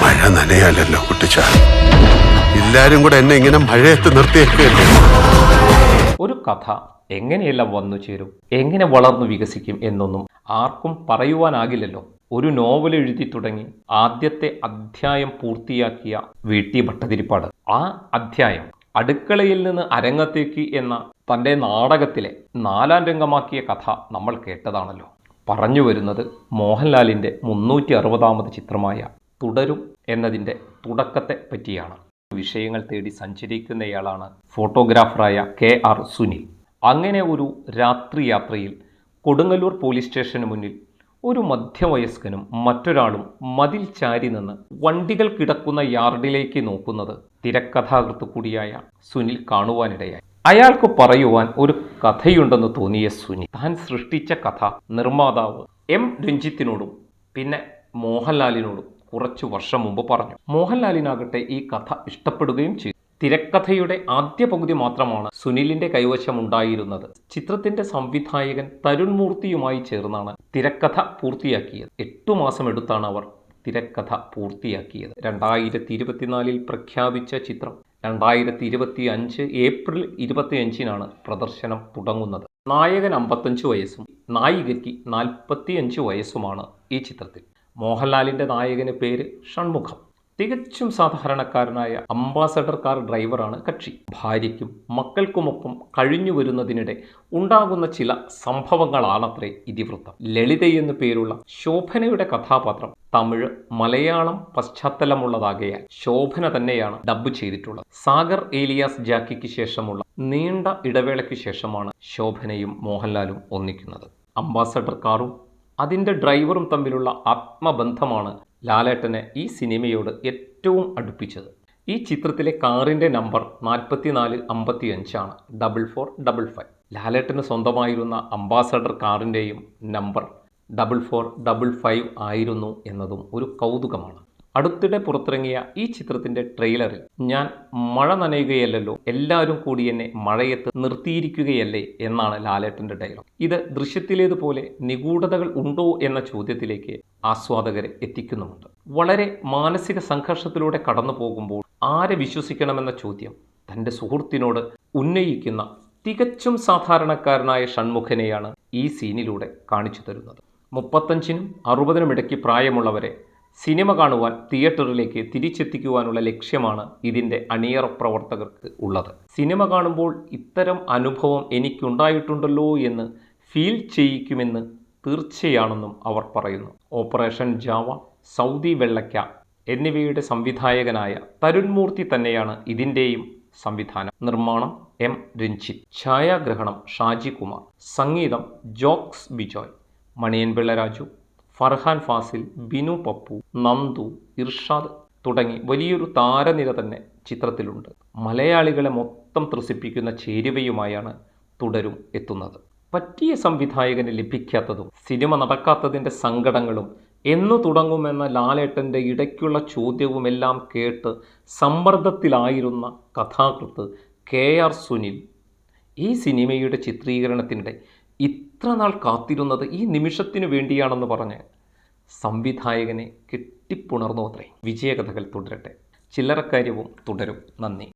മഴ നനയാലല്ലോ കുട്ടിച്ച. എല്ലാരും കൂടെ എന്നെ ഇങ്ങനെ മഴയത്ത് നിർത്തിയേക്കല്ലേ. ഒരു കഥ എങ്ങനെയെല്ലാം വന്നു ചേരും, എങ്ങനെ വളർന്നു വികസിക്കും എന്നൊന്നും ആർക്കും പറയുവാനാകില്ലല്ലോ. ഒരു നോവൽ എഴുതി തുടങ്ങി ആദ്യത്തെ അധ്യായം പൂർത്തിയാക്കിയ വി.ടി. ഭട്ടതിരിപ്പാട് ആ അധ്യായം അടുക്കളയിൽ നിന്ന് അരങ്ങത്തേക്ക് എന്ന തൻ്റെ നാടകത്തിലെ 4-ാം രംഗമാക്കിയ കഥ നമ്മൾ കേട്ടതാണല്ലോ. പറഞ്ഞു വരുന്നത് മോഹൻലാലിൻ്റെ 360ാമത് ചിത്രമായ തുടരും എന്നതിൻ്റെ തുടക്കത്തെ പറ്റിയാണ്. വിഷയങ്ങൾ തേടി സഞ്ചരിക്കുന്നയാളാണ് ഫോട്ടോഗ്രാഫറായ കെ.ആർ. സുനിൽ. അങ്ങനെ ഒരു രാത്രി യാത്രയിൽ കൊടുങ്ങല്ലൂർ പോലീസ് സ്റ്റേഷന് മുന്നിൽ ഒരു മധ്യവയസ്കനും മറ്റൊരാളും മതിൽ ചാരി നിന്ന് വണ്ടികൾ കിടക്കുന്ന യാർഡിലേക്ക് നോക്കുന്നത് തിരക്കഥാകൃത്ത് കൂടിയായ സുനിൽ കാണുവാനിടയായി. അയാൾക്ക് പറയുവാൻ ഒരു കഥയുണ്ടെന്ന് തോന്നിയ സുനിൽ താൻ സൃഷ്ടിച്ച കഥ നിർമ്മാതാവ് എം. രഞ്ജിത്തിനോടും പിന്നെ മോഹൻലാലിനോടും കുറച്ചു വർഷം മുമ്പ് പറഞ്ഞു. മോഹൻലാലിനാകട്ടെ ഈ കഥ ഇഷ്ടപ്പെടുകയും ചെയ്തു. തിരക്കഥയുടെ ആദ്യ പകുതി മാത്രമാണ് സുനിലിന്റെ കൈവശമുണ്ടായിരുന്നത്. ചിത്രത്തിന്റെ സംവിധായകൻ തരുൺ മൂർത്തിയുമായി ചേർന്നാണ് തിരക്കഥ പൂർത്തിയാക്കിയത്. 8 മാസം എടുത്താണ് അവർ തിരക്കഥ പൂർത്തിയാക്കിയത്. 2024 പ്രഖ്യാപിച്ച ചിത്രം 2025 ഏപ്രിൽ 25 പ്രദർശനം തുടങ്ങുന്നത്. നായകൻ 55 വയസ്സും നായികയ്ക്ക് 45 വയസ്സുമാണ് ഈ ചിത്രത്തിൽ. മോഹൻലാലിന്റെ നായകന് പേര് ഷൺമുഖം. തികച്ചും സാധാരണക്കാരനായ അംബാസഡർ കാർ ഡ്രൈവറാണ് കക്ഷി. ഭാര്യയ്ക്കും മക്കൾക്കുമൊപ്പം കഴിഞ്ഞു വരുന്നതിനിടെ ഉണ്ടാകുന്ന ചില സംഭവങ്ങളാണത്രേ ഇതിവൃത്തം. ലളിത എന്നു പേരുള്ള ശോഭനയുടെ കഥാപാത്രം തമിഴ് മലയാളം പശ്ചാത്തലമുള്ളതാകയാൽ ശോഭന തന്നെയാണ് ഡബ്ബ് ചെയ്തിട്ടുള്ളത്. സാഗർ ഏലിയാസ് ജാക്കിക്ക് ശേഷമുള്ള നീണ്ട ഇടവേളയ്ക്ക് ശേഷമാണ് ശോഭനയും മോഹൻലാലും ഒന്നിക്കുന്നത്. അംബാസഡർ കാറും അതിൻ്റെ ഡ്രൈവറും തമ്മിലുള്ള ആത്മബന്ധമാണ് ലാലേട്ടനെ ഈ സിനിമയോട് ഏറ്റവും അടുപ്പിച്ചത്. ഈ ചിത്രത്തിലെ കാറിൻ്റെ നമ്പർ 4455 4455. ലാലേട്ടന് സ്വന്തമായിരുന്ന അംബാസഡർ കാറിൻ്റെയും നമ്പർ 4455 ആയിരുന്നു എന്നതും ഒരു കൗതുകമാണ്. അടുത്തിടെ പുറത്തിറങ്ങിയ ഈ ചിത്രത്തിൻ്റെ ട്രെയിലറിൽ ഞാൻ മഴ നനയുകയല്ലോ, എല്ലാവരും കൂടി എന്നെ മഴയത്ത് നിർത്തിയിരിക്കുകയല്ലേ എന്നാണ് ലാലേട്ടൻ്റെ ഡയലോഗ്. ഇത് ദൃശ്യത്തിലേതുപോലെ നിഗൂഢതകൾ ഉണ്ടോ എന്ന ചോദ്യത്തിലേക്ക് ആസ്വാദകരെ എത്തിക്കുന്നുമുണ്ട്. വളരെ മാനസിക സംഘർഷത്തിലൂടെ കടന്നു പോകുമ്പോൾ ആരെ വിശ്വസിക്കണമെന്ന ചോദ്യം തൻ്റെ സുഹൃത്തിനോട് ഉന്നയിക്കുന്ന തികച്ചും സാധാരണക്കാരനായ ഷൺമുഖനെയാണ് ഈ സീനിലൂടെ കാണിച്ചു തരുന്നത്. 35-നും 60-നും ഇടയ്ക്ക് പ്രായമുള്ളവരെ സിനിമ കാണുവാൻ തിയേറ്ററിലേക്ക് തിരിച്ചെത്തിക്കുവാനുള്ള ലക്ഷ്യമാണ് ഇതിൻ്റെ അണിയറ പ്രവർത്തകർക്ക് ഉള്ളത്. സിനിമ കാണുമ്പോൾ ഇത്തരം അനുഭവം എനിക്കുണ്ടായിട്ടുണ്ടല്ലോ എന്ന് ഫീൽ ചെയ്യിക്കുമെന്ന് തീർച്ചയാണെന്നും അവർ പറയുന്നു. ഓപ്പറേഷൻ ജാവ, സൗദി വെള്ളയ്ക്ക എന്നിവയുടെ സംവിധായകനായ തരുൺ മൂർത്തി തന്നെയാണ് ഇതിൻ്റെയും സംവിധാനം. നിർമ്മാണം എം. രഞ്ജിത്ത്, ഛായാഗ്രഹണം ഷാജി കുമാർ, സംഗീതം ജോക്സ് ബിജോയ്, മണിയൻപിള്ള രാജു, ഫർഹാൻ ഫാസിൽ, ബിനു പപ്പു, നന്ദു, ഇർഷാദ് തുടങ്ങി വലിയൊരു താരനിര തന്നെ ചിത്രത്തിലുണ്ട്. മലയാളികളെ മൊത്തം ത്രസിപ്പിക്കുന്ന ചേരുവയുമായാണ് തുടരും എത്തുന്നത്. പറ്റിയ സംവിധായകന് ലഭിക്കാത്തതും സിനിമ നടക്കാത്തതിൻ്റെ സങ്കടങ്ങളും എന്നു തുടങ്ങുമെന്ന ലാലേട്ടൻ്റെ ഇടയ്ക്കുള്ള ചോദ്യവുമെല്ലാം കേട്ട് സമ്മർദ്ദത്തിലായിരുന്ന കഥാകൃത്ത് കെ.ആർ. സുനിൽ ഈ സിനിമയുടെ ചിത്രീകരണത്തിനിടെ ഇത്ര നാൾ കാത്തിരുന്നത് ഈ നിമിഷത്തിനു വേണ്ടിയാണെന്ന് പറഞ്ഞ് സംവിധായകനെ കെട്ടിപ്പുണർന്നു അത്രേ. വിജയകഥകൾ തുടരട്ടെ. ചില്ലറക്കാര്യവും തുടരും. നന്ദി.